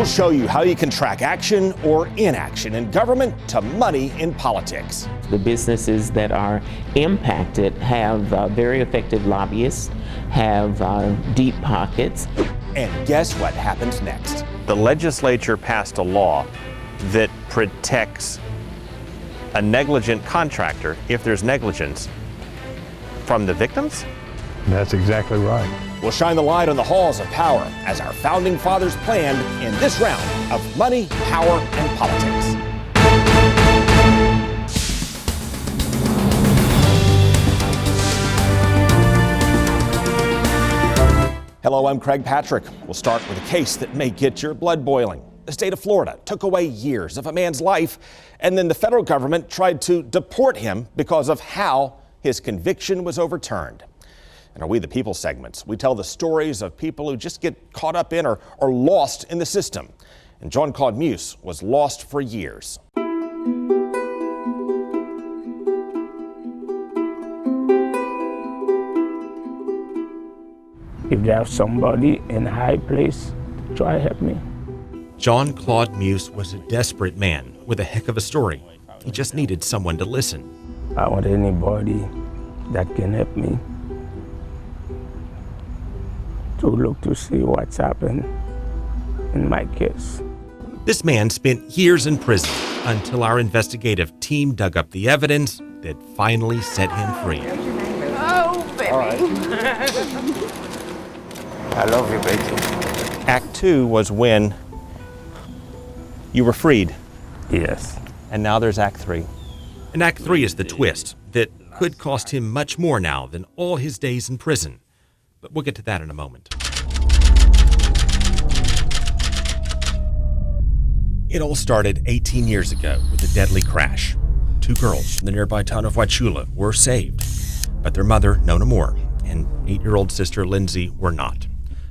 We'll show you how you can track action or inaction in government to money in politics. The businesses that are impacted have very effective lobbyists, have deep pockets. And guess what happens next? The legislature passed a law that protects a negligent contractor, if there's negligence, from the victims? That's exactly right. We'll shine the light on the halls of power as our founding fathers planned in this round of Money, Power, and Politics. Hello, I'm Craig Patrick. We'll start with a case that may get your blood boiling. The state of Florida took away years of a man's life, and then the federal government tried to deport him because of how his conviction was overturned. In our We the People segments, we tell the stories of people who just get caught up in or lost in the system. And Claude Muse was lost for years. If there's somebody in a high place, try to help me. Claude Muse was a desperate man with a heck of a story. He just needed someone to listen. I want anybody that can help me to look to see what's happened in my case. This man spent years in prison until our investigative team dug up the evidence that finally set him free. Oh, baby. All right. I love you, baby. Act 2 was when you were freed. Yes. And now there's Act 3. And Act 3 is the twist that could cost him much more now than all his days in prison. But we'll get to that in a moment. It all started 18 years ago with a deadly crash. 2 girls from the nearby town of Wauchula were saved, but their mother, Nona Moore, and 8-year-old sister Lindsay were not.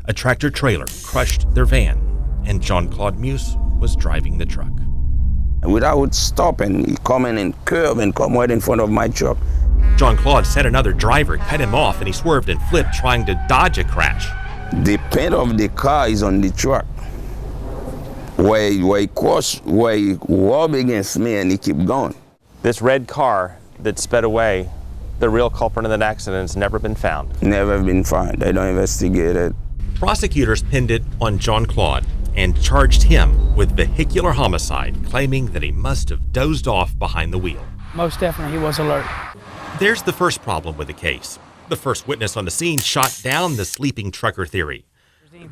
A tractor trailer crushed their van, and Claude Muse was driving the truck. Without stopping, he come in and curve and come right in front of my truck. Claude said another driver cut him off and he swerved and flipped trying to dodge a crash. The paint of the car is on the truck. Where he rubbed against me and he kept going. This red car that sped away, the real culprit in that accident has never been found. Never been found. They don't investigate it. Prosecutors pinned it on Claude and charged him with vehicular homicide, claiming that he must have dozed off behind the wheel. Most definitely, he was alert. There's the first problem with the case. The first witness on the scene shot down the sleeping trucker theory.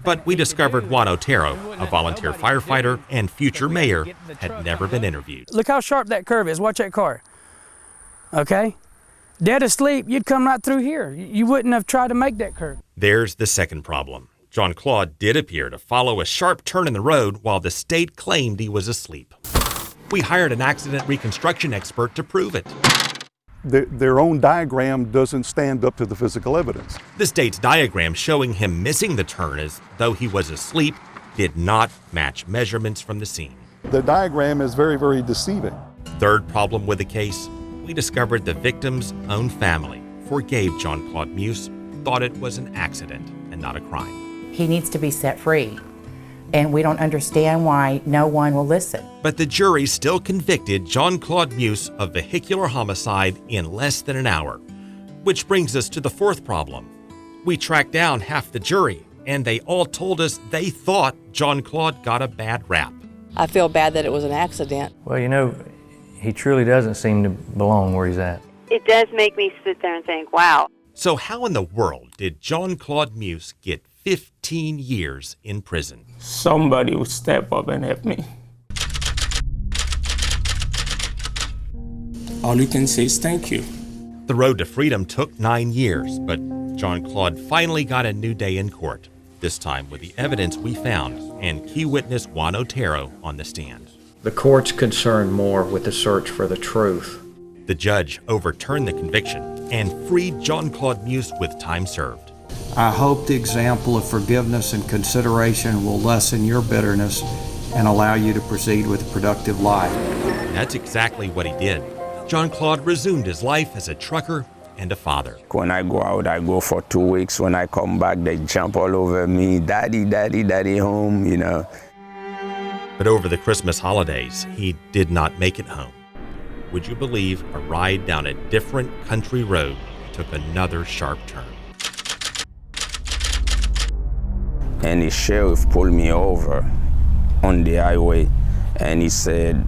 But we discovered Juan Otero, a volunteer firefighter and future mayor, had never been interviewed. Look how sharp that curve is. Watch that car. Okay? Dead asleep, you'd come right through here. You wouldn't have tried to make that curve. There's the second problem. Claude did appear to follow a sharp turn in the road while the state claimed he was asleep. We hired an accident reconstruction expert to prove it. Their own diagram doesn't stand up to the physical evidence. The state's diagram showing him missing the turn as though he was asleep did not match measurements from the scene. The diagram is very, very deceiving. Third problem with the case, we discovered the victim's own family forgave Claude Muse, thought it was an accident and not a crime. He needs to be set free, and we don't understand why no one will listen. But the jury still convicted Claude Muse of vehicular homicide in less than an hour. Which brings us to the fourth problem. We tracked down half the jury, and they all told us they thought Claude got a bad rap. I feel bad that it was an accident. Well, you know, he truly doesn't seem to belong where he's at. It does make me sit there and think, wow. So how in the world did Claude Muse get 15 years in prison? Somebody would step up and help me. All you can say is thank you. The road to freedom took 9 years, but Claude finally got a new day in court, this time with the evidence we found and key witness Juan Otero on the stand. The court's concerned more with the search for the truth. The judge overturned the conviction and freed Claude Muse with time served. I hope the example of forgiveness and consideration will lessen your bitterness and allow you to proceed with a productive life. That's exactly what he did. Claude resumed his life as a trucker and a father. When I go out, I go for 2 weeks. When I come back, they jump all over me. Daddy, daddy, daddy home, you know. But over the Christmas holidays, he did not make it home. Would you believe a ride down a different country road took another sharp turn? And the sheriff pulled me over on the highway and he said,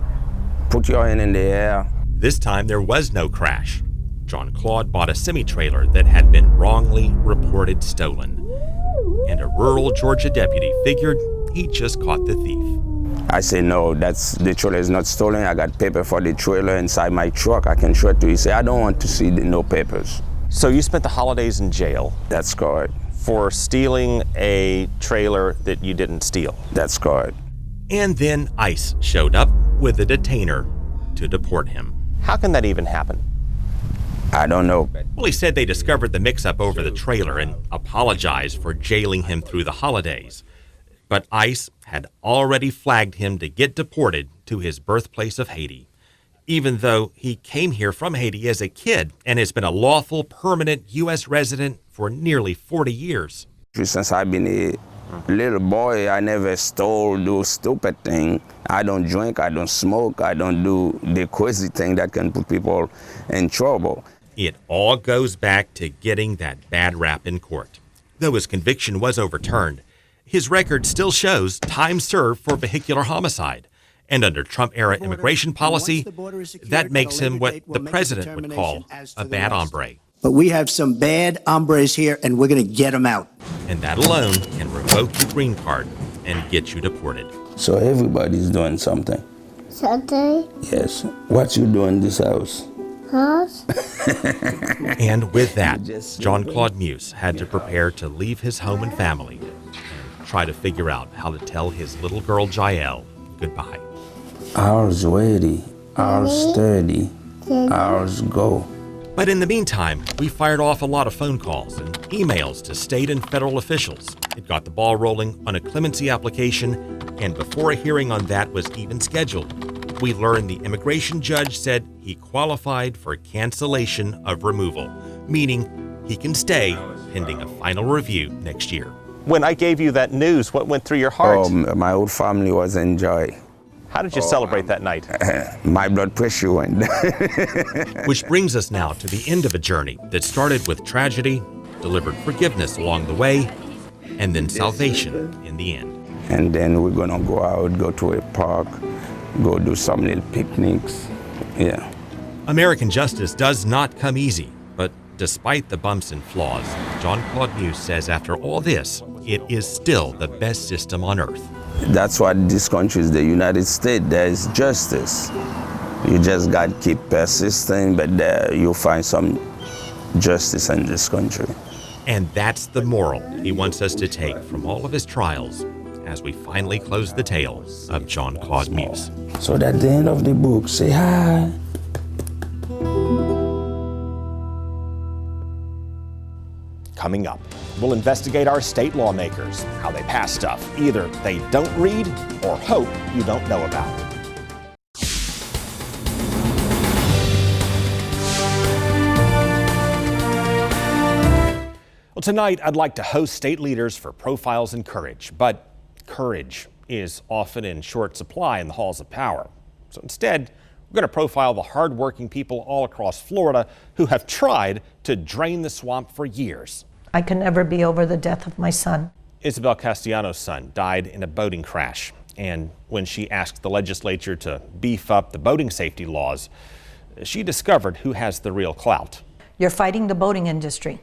"Put your hand in the air." This time there was no crash. John Claude bought a semi-trailer that had been wrongly reported stolen. And a rural Georgia deputy figured he just caught the thief. I said, "No, the trailer is not stolen. I got paper for the trailer inside my truck. I can show it to you." He said, "I don't want to see no papers." So you spent the holidays in jail? That's correct. For stealing a trailer that you didn't steal? That's correct. And then ICE showed up with a detainer to deport him. How can that even happen? I don't know. Well, he said they discovered the mix-up over the trailer and apologized for jailing him through the holidays. But ICE had already flagged him to get deported to his birthplace of Haiti, even though he came here from Haiti as a kid and has been a lawful, permanent U.S. resident for nearly 40 years. Since I've been a little boy, I never stole, do stupid thing. I don't drink, I don't smoke, I don't do the crazy thing that can put people in trouble. It all goes back to getting that bad rap in court. Though his conviction was overturned, his record still shows time served for vehicular homicide. And under Trump-era immigration policy, that makes him what the president would call a bad hombre. But we have some bad hombres here, and we're going to get them out. And that alone can revoke your green card and get you deported. So everybody's doing something. Saturday? Yes. What you do in this house? House? And with that, John Claude Muse had to prepare to leave his home and family and try to figure out how to tell his little girl Jael goodbye. Ours ready, ours sturdy, ours go. But in the meantime, we fired off a lot of phone calls and emails to state and federal officials. It got the ball rolling on a clemency application, and before a hearing on that was even scheduled, we learned the immigration judge said he qualified for cancellation of removal, meaning he can stay pending a final review next year. When I gave you that news, what went through your heart? Oh, my whole family was in joy. How did you celebrate that night? My blood pressure went. Which brings us now to the end of a journey that started with tragedy, delivered forgiveness along the way, and then salvation in the end. And then we're gonna go out, go to a park, go do some little picnics. Yeah. American justice does not come easy, but despite the bumps and flaws, John Claude Muse says after all this, it is still the best system on earth. That's what this country is, the United States. There is justice. You just got to keep persisting, but there you'll find some justice in this country. And that's the moral he wants us to take from all of his trials as we finally close the tale of John Claude Muse. So at the end of the book, say hi. Coming up, we'll investigate our state lawmakers, how they pass stuff either they don't read or hope you don't know about. Well, tonight I'd like to host state leaders for Profiles in Courage, but courage is often in short supply in the halls of power. So instead, we're going to profile the hardworking people all across Florida who have tried to drain the swamp for years. I can never be over the death of my son. Isabel Castellanos' son died in a boating crash, and when she asked the legislature to beef up the boating safety laws, she discovered who has the real clout. You're fighting the boating industry.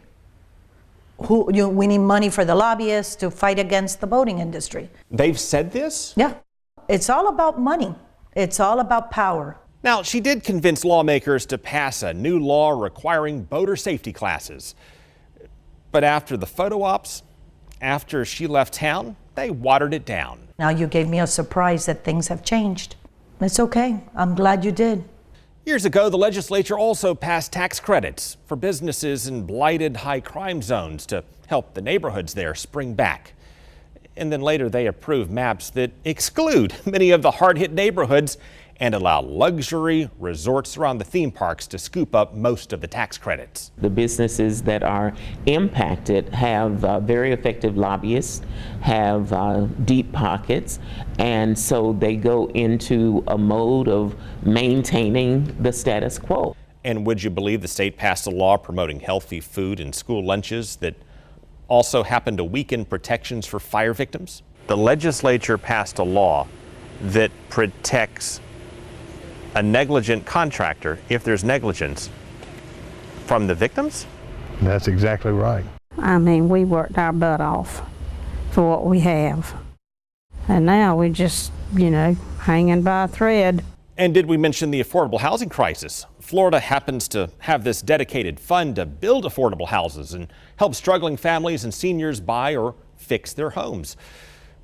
We need money for the lobbyists to fight against the boating industry. They've said this? Yeah. It's all about money. It's all about power. Now, she did convince lawmakers to pass a new law requiring boater safety classes. But after the photo ops, after she left town, they watered it down. Now you gave me a surprise that things have changed. It's okay. I'm glad you did. Years ago, the legislature also passed tax credits for businesses in blighted high crime zones to help the neighborhoods there spring back. and then later they approve maps that exclude many of the hard-hit neighborhoods and allow luxury resorts around the theme parks to scoop up most of the tax credits. The businesses that are impacted have very effective lobbyists, have deep pockets, and so they go into a mode of maintaining the status quo. And would you believe the state passed a law promoting healthy food in school lunches that also happened to weaken protections for fire victims? The legislature passed a law that protects a negligent contractor, if there's negligence, from the victims? That's exactly right. I mean, we worked our butt off for what we have. And now we just, hanging by a thread. And did we mention the affordable housing crisis? Florida happens to have this dedicated fund to build affordable houses and help struggling families and seniors buy or fix their homes.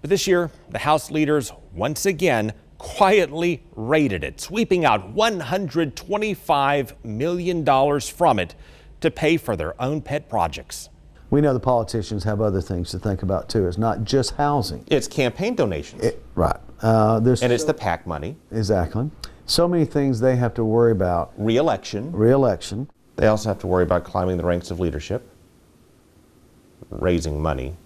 But this year, the House leaders once again quietly raided it, sweeping out $125 million from it to pay for their own pet projects. We know the politicians have other things to think about too. It's not just housing. It's campaign donations. Right. And it's the PAC money. Exactly. So many things they have to worry about. Re-election. They also have to worry about climbing the ranks of leadership, raising money,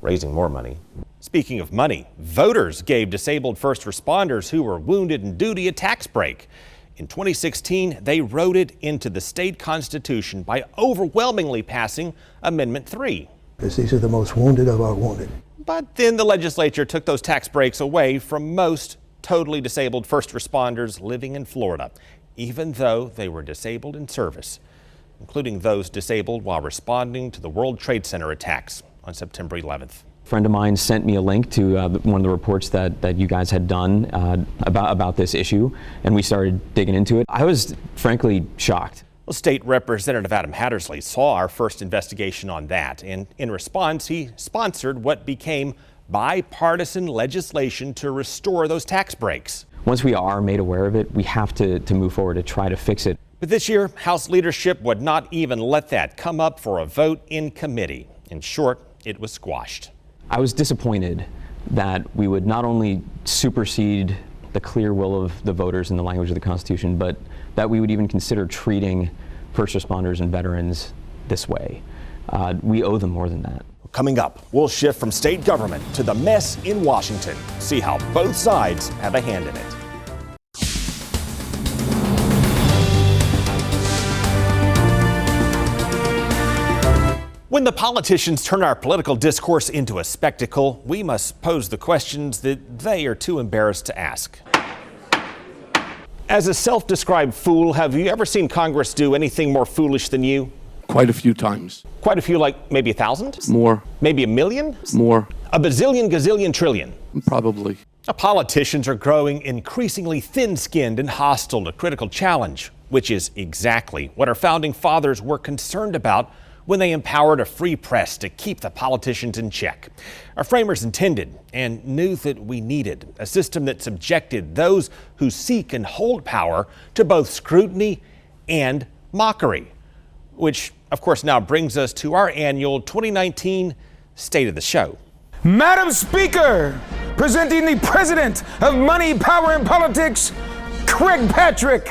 raising more money. Speaking of money, voters gave disabled first responders who were wounded in duty a tax break. In 2016, they wrote it into the state constitution by overwhelmingly passing Amendment 3. These are the most wounded of our wounded. But then the legislature took those tax breaks away from most totally disabled first responders living in Florida, even though they were disabled in service, including those disabled while responding to the World Trade Center attacks on September 11th. A friend of mine sent me a link to one of the reports that you guys had done about this issue, and we started digging into it. I was frankly shocked. Well, State Representative Adam Hattersley saw our first investigation on that, and in response, he sponsored what became bipartisan legislation to restore those tax breaks. Once we are made aware of it, we have to move forward to try to fix it. But this year, House leadership would not even let that come up for a vote in committee. In short, it was squashed. I was disappointed that we would not only supersede the clear will of the voters in the language of the Constitution, but that we would even consider treating first responders and veterans this way. We owe them more than that. Coming up, we'll shift from state government to the mess in Washington. See how both sides have a hand in it. When the politicians turn our political discourse into a spectacle, we must pose the questions that they are too embarrassed to ask. As a self-described fool, have you ever seen Congress do anything more foolish than you? Quite a few times. Quite a few, like maybe 1,000? More. Maybe 1,000,000? More. A bazillion, gazillion, trillion? Probably. Politicians are growing increasingly thin-skinned and hostile to critical challenge, which is exactly what our founding fathers were concerned about when they empowered a free press to keep the politicians in check. Our framers intended and knew that we needed a system that subjected those who seek and hold power to both scrutiny and mockery, which of course now brings us to our annual 2019 State of the Show. Madam Speaker, presenting the President of Money, Power, and Politics, Craig Patrick.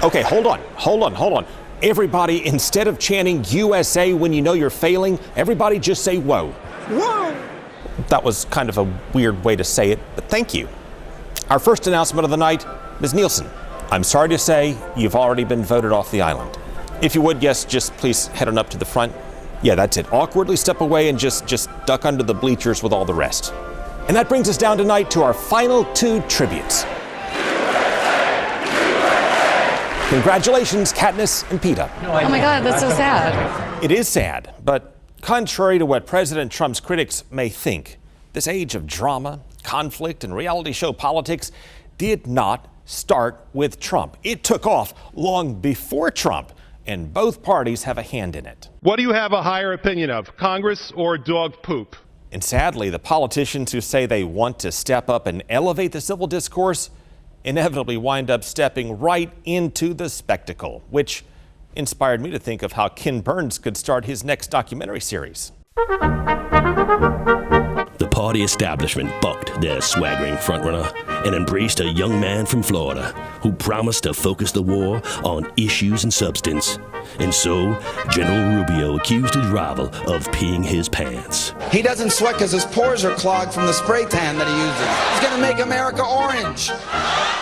Okay, hold on. Everybody, instead of chanting USA when you know you're failing, everybody just say whoa. Whoa! That was kind of a weird way to say it, but thank you. Our first announcement of the night, Ms. Nielsen, I'm sorry to say you've already been voted off the island. If you would, yes, just please head on up to the front. Yeah, that's it. Awkwardly step away and just duck under the bleachers with all the rest. And that brings us down tonight to our final two tributes. Congratulations, Katniss and Peeta. Oh my God, that's so sad. It is sad, but contrary to what President Trump's critics may think, this age of drama, conflict, and reality show politics did not start with Trump. It took off long before Trump, and both parties have a hand in it. What do you have a higher opinion of, Congress or dog poop? And sadly, the politicians who say they want to step up and elevate the civil discourse inevitably wind up stepping right into the spectacle, which inspired me to think of how Ken Burns could start his next documentary series. The party establishment bucked their swaggering frontrunner and embraced a young man from Florida who promised to focus the war on issues and substance. And so, General Rubio accused his rival of peeing his pants. He doesn't sweat because his pores are clogged from the spray tan that he uses. He's going to make America orange.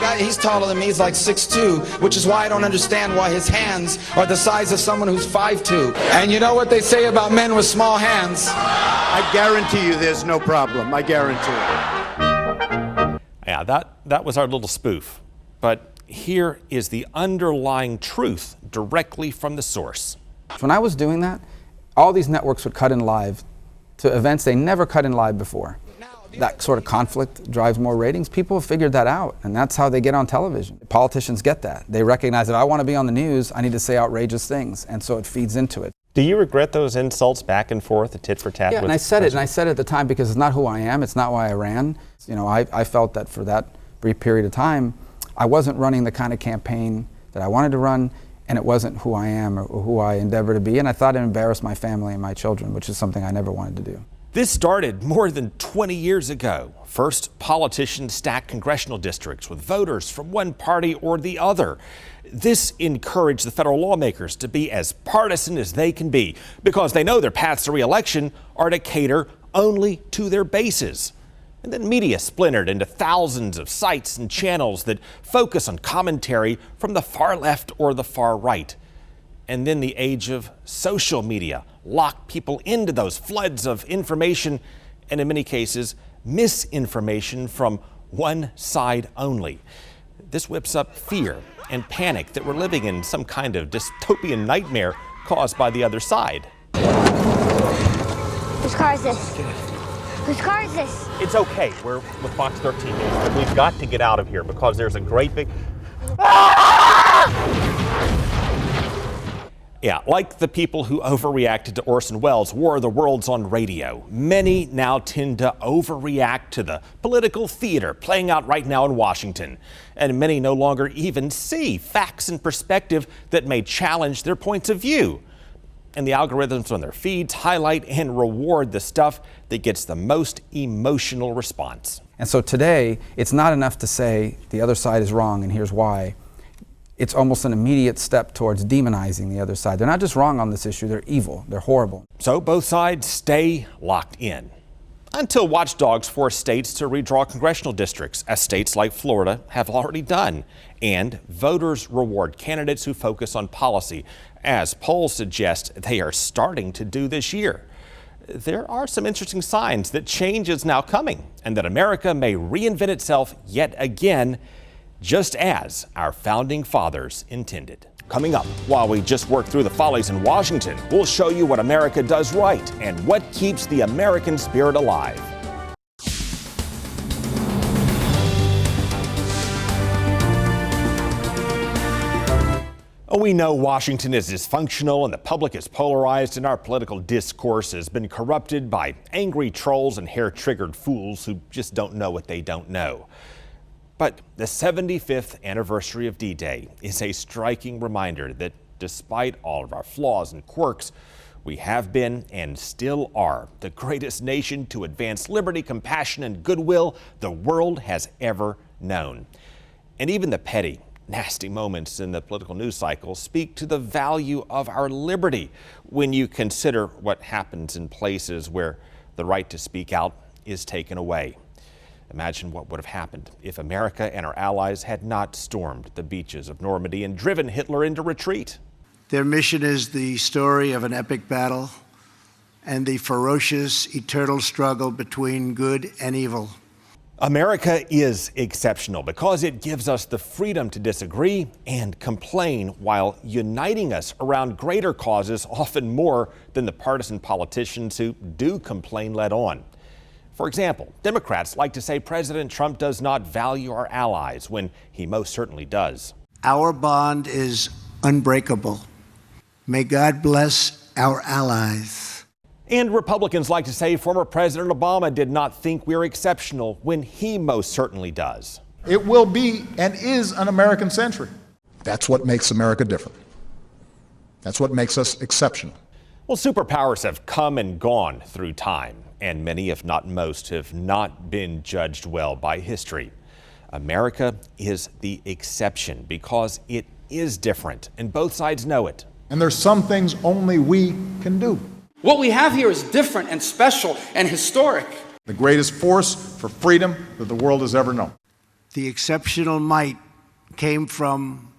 Guy, he's taller than me. He's like 6'2", which is why I don't understand why his hands are the size of someone who's 5'2". And you know what they say about men with small hands? I guarantee you there's no problem. I guarantee it. Yeah, that was our little spoof. But here is the underlying truth directly from the source. When I was doing that, all these networks would cut in live to events they never cut in live before. That sort of conflict drives more ratings. People have figured that out, and that's how they get on television. Politicians get that. They recognize that I want to be on the news, I need to say outrageous things, and so it feeds into it. Do you regret those insults back and forth, the tit for tat? Yeah, and I said it at the time because it's not who I am, it's not why I ran. You know, I felt that for that brief period of time, I wasn't running the kind of campaign that I wanted to run, and it wasn't who I am or who I endeavor to be, and I thought it embarrassed my family and my children, which is something I never wanted to do. This started more than 20 years ago. First, politicians stacked congressional districts with voters from one party or the other. This encouraged the federal lawmakers to be as partisan as they can be because they know their paths to re-election are to cater only to their bases. And then media splintered into thousands of sites and channels that focus on commentary from the far left or the far right. And then the age of social media locked people into those floods of information and, in many cases, misinformation from one side only. This whips up fear and panic that we're living in some kind of dystopian nightmare caused by the other side. Whose car is this? Whose car is this? It's okay. We're with Fox 13 News, but we've got to get out of here because there's a great big... Yeah, like the people who overreacted to Orson Welles' War of the Worlds on radio, many now tend to overreact to the political theater playing out right now in Washington. And many no longer even see facts and perspective that may challenge their points of view. And the algorithms on their feeds highlight and reward the stuff that gets the most emotional response. And so today, it's not enough to say the other side is wrong and here's why. It's almost an immediate step towards demonizing the other side. They're not just wrong on this issue, they're evil, they're horrible. So both sides stay locked in until watchdogs force states to redraw congressional districts, as states like Florida have already done. And voters reward candidates who focus on policy, as polls suggest they are starting to do this year. There are some interesting signs that change is now coming and that America may reinvent itself yet again, just as our founding fathers intended. Coming up, while we just work through the follies in Washington, we'll show you what America does right and what keeps the American spirit alive. We know Washington is dysfunctional and the public is polarized, and our political discourse has been corrupted by angry trolls and hair-triggered fools who just don't know what they don't know. But the 75th anniversary of D-Day is a striking reminder that despite all of our flaws and quirks, we have been and still are the greatest nation to advance liberty, compassion, and goodwill the world has ever known. And even the petty, nasty moments in the political news cycle speak to the value of our liberty when you consider what happens in places where the right to speak out is taken away. Imagine what would have happened if America and our allies had not stormed the beaches of Normandy and driven Hitler into retreat. Their mission is the story of an epic battle and the ferocious, eternal struggle between good and evil. America is exceptional because it gives us the freedom to disagree and complain while uniting us around greater causes, often more than the partisan politicians who do complain led on. For example, Democrats like to say President Trump does not value our allies when he most certainly does. Our bond is unbreakable. May God bless our allies. And Republicans like to say former President Obama did not think we're exceptional when he most certainly does. It will be and is an American century. That's what makes America different. That's what makes us exceptional. Well, superpowers have come and gone through time, and many, if not most, have not been judged well by history. America is the exception because it is different, and both sides know it. And there's some things only we can do. What we have here is different and special and historic. The greatest force for freedom that the world has ever known. The exceptional might came from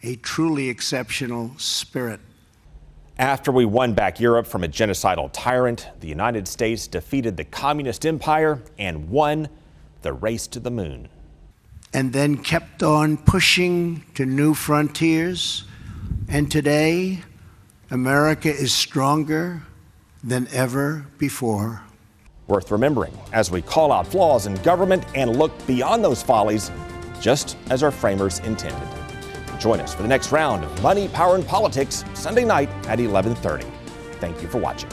a truly exceptional spirit. After we won back Europe from a genocidal tyrant, the United States defeated the communist empire and won the race to the moon. And then kept on pushing to new frontiers. And today, America is stronger than ever before. Worth remembering as we call out flaws in government and look beyond those follies, just as our framers intended. Join us for the next round of Money, Power, and Politics, Sunday night at 11:30. Thank you for watching.